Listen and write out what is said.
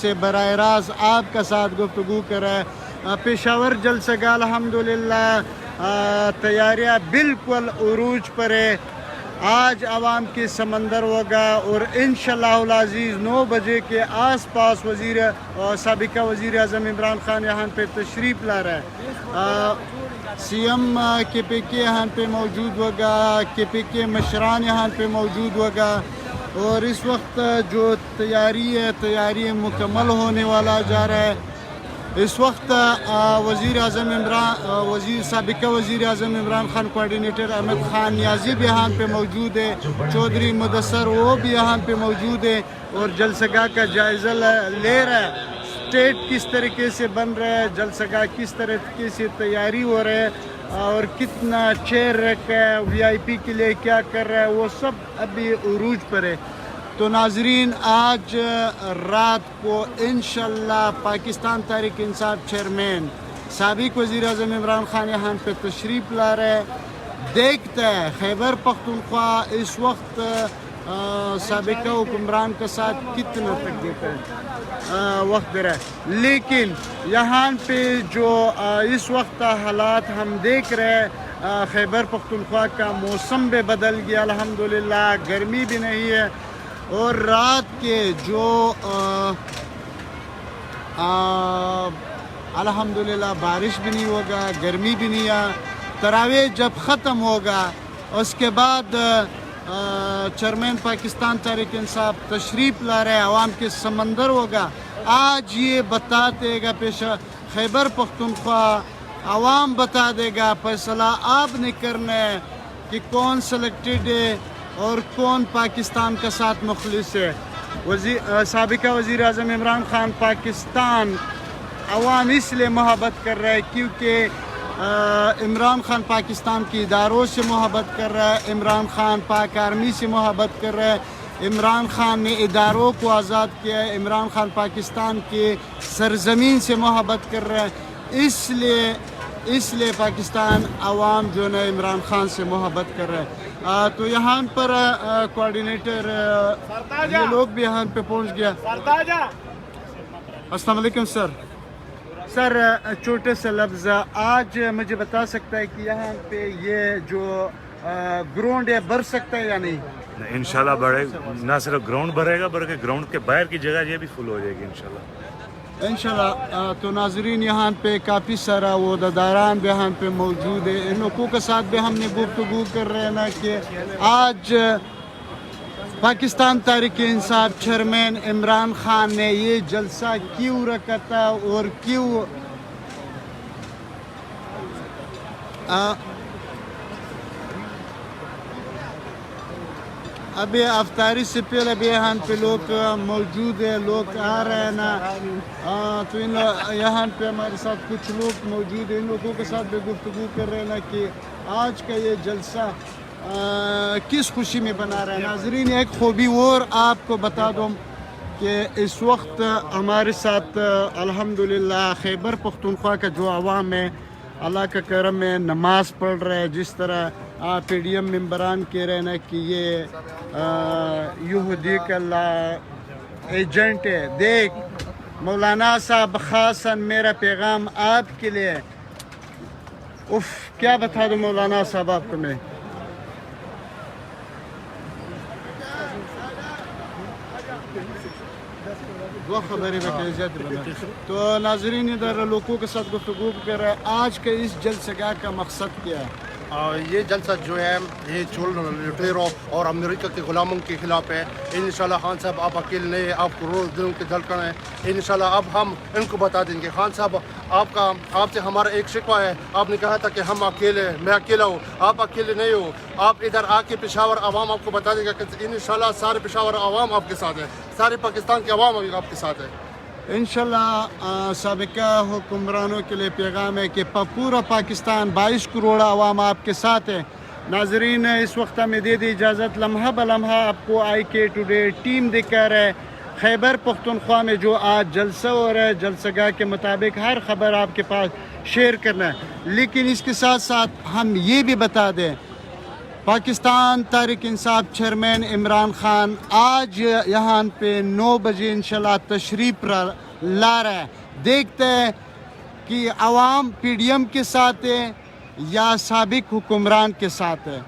سے براہ راست آپ کا ساتھ گفتگو کر رہا ہے۔ پشاور جلسہ کا الحمدللہ تیاریاں بالکل عروج پر ہے۔ آج عوام کی سمندر ہوگا اور انشاءاللہ العزیز 9 بجے کے آس پاس سابقہ وزیر اعظم عمران خان یہاں پہ تشریف لا رہا ہے۔ سی ایم کے پی کے یہاں پہ موجود ہوگا، کے پی کے مشران یہاں پہ موجود ہوگا، اور اس وقت جو تیاری مکمل ہونے والا جا رہا ہے۔ اس وقت سابقہ وزیر اعظم عمران خان کوارڈینیٹر احمد خان نیازی بھی یہاں پہ موجود ہے، چودھری مدثر وہ بھی یہاں پہ موجود ہے اور جلسہ گاہ کا جائزہ لے رہا ہے۔ اسٹیج کس طریقے سے بن رہا ہے، جلسہ گاہ کس طریقے سے تیاری ہو رہا ہے اور کتنا چیئر رکھا ہے، وی آئی پی کے لیے کیا کر رہا ہے، وہ سب ابھی عروج پر ہے۔ تو ناظرین، آج رات کو انشاءاللہ پاکستان تحریک انصاف چیئرمین سابق وزیر اعظم عمران خان یہاں پہ تشریف لا رہے ہیں۔ دیکھتا ہے خیبر پختونخوا اس وقت سابقہ حکمران کے ساتھ کتنا تک دیتا ہے وقت دے رہا ہے، لیکن یہاں پہ جو اس وقت حالات ہم دیکھ رہے ہیں، خیبر پختونخوا کا موسم بھی بدل گیا الحمدللہ، گرمی بھی نہیں ہے، اور رات کے جو الحمدللہ بارش بھی نہیں ہوگا، گرمی بھی نہیں ہے۔ تراویح جب ختم ہوگا اس کے بعد چیئرمین پاکستان تحریک انصاف تشریف لا رہے عوام کے سمندر ہوگا۔ آج یہ بتا دے گا خیبر پختونخوا عوام بتا دے گا، فیصلہ آپ نے کرنا ہے کہ کون سلیکٹڈ ہے اور کون پاکستان کا ساتھ مخلص ہے۔ سابقہ وزیر اعظم عمران خان پاکستان عوام اس لیے محبت کر رہا ہے کیونکہ عمران خان پاکستان کے اداروں سے محبت کر رہا ہے، عمران خان پاک آرمی سے محبت کر رہا ہے، عمران خان نے اداروں کو آزاد کیا ہے، عمران خان پاکستان کے سرزمین سے محبت کر رہا ہے، اس لیے پاکستان عوام جو ہے عمران خان سے محبت کر رہا ہے۔ تو یہاں پر کوارڈینیٹر یہ لوگ بھی یہاں پہ پہنچ گیا۔ السلام علیکم سر، چھوٹے سے لفظ آج مجھے بتا سکتا ہے کہ یہاں پہ یہ جو گراؤنڈ ہے بھر سکتا ہے یا نہیں؟ انشاءاللہ بڑھے، نہ صرف گراؤنڈ بھرے گا بلکہ گراؤنڈ کے باہر کی جگہ یہ بھی فل ہو جائے گی انشاءاللہ۔ تو ناظرین، یہاں پہ کافی سارا عہدیداران بھی یہاں پہ موجود ہے، ان لوگوں کے ساتھ بھی ہم نے گفتگو کر رہے ہیں نا کہ آج پاکستان تحریک انصاف چیئرمین عمران خان نے یہ جلسہ کیوں رکھا تھا اور کیوں ابھی افطاری سے پہلے بھی یہاں پہ لوگ موجود ہیں، لوگ آ رہے ہیں نا، تو یہاں پہ ہمارے ساتھ کچھ لوگ موجود ہیں، ان لوگوں کے ساتھ بھی گفتگو کر رہے ہیں نا کہ آج کا یہ جلسہ کس خوشی میں بنا رہا ہے۔ ناظرین، ایک خوبی اور آپ کو بتا دوں کہ اس وقت ہمارے ساتھ الحمدللہ خیبر پختونخوا کا جو عوام ہے اللہ کا کرم ہے، نماز پڑھ رہے ہیں، جس طرح پی ڈی ایم ممبران کہہ رہے ہیں نا کہ یہ یہودی کا ایجنٹ ہے۔ دیکھ مولانا صاحب، خاصاً میرا پیغام آپ کے لیے، کیا بتا دوں مولانا صاحب آپ کو میں، دو خبریں تو ناظرین ادھر لوگوں کے ساتھ گفتگو کر رہے ہیں۔ آج کے اس جلسہ گاہ کا مقصد کیا ہے؟ یہ جلسہ جو ہے یہ چول لٹیروں اور امریکہ کے غلاموں کے خلاف ہے۔ انشاءاللہ خان صاحب آپ اکیلے نہیں، آپ کو روز دلوں کے دھڑکن ہیں۔ انشاءاللہ اب ہم ان کو بتا دیں گے خان صاحب آپ سے ہمارا ایک شکوہ ہے، آپ نے کہا تھا کہ ہم اکیلے، میں اکیلا ہوں، آپ اکیلے نہیں ہو، آپ ادھر آ کے پشاور عوام آپ کو بتا دے گا کہ انشاءاللہ سارے پشاور عوام آپ کے ساتھ ہے، سارے پاکستان کے عوام آپ کے ساتھ ہے۔ انشاءاللہ سابقہ حکمرانوں کے لیے پیغام ہے کہ پورا پاکستان 22 کروڑ عوام آپ کے ساتھ ہے۔ ناظرین، اس وقت ہمیں دے دی اجازت، لمحہ بلمحہ آپ کو آئی کے ٹوڈے ٹیم دکھا رہے خیبر پختونخوا میں جو آج جلسہ ہو رہا ہے، جلسہ گاہ کے مطابق ہر خبر آپ کے پاس شیئر کرنا ہے، لیکن اس کے ساتھ ساتھ ہم یہ بھی بتا دیں پاکستان تحریک انصاف چیئرمین عمران خان آج یہاں پہ 9 بجے انشاءاللہ تشریف لا رہا ہے. دیکھتے ہیں کہ عوام پی ڈی ایم کے ساتھ ہے یا سابق حکمران کے ساتھ ہے.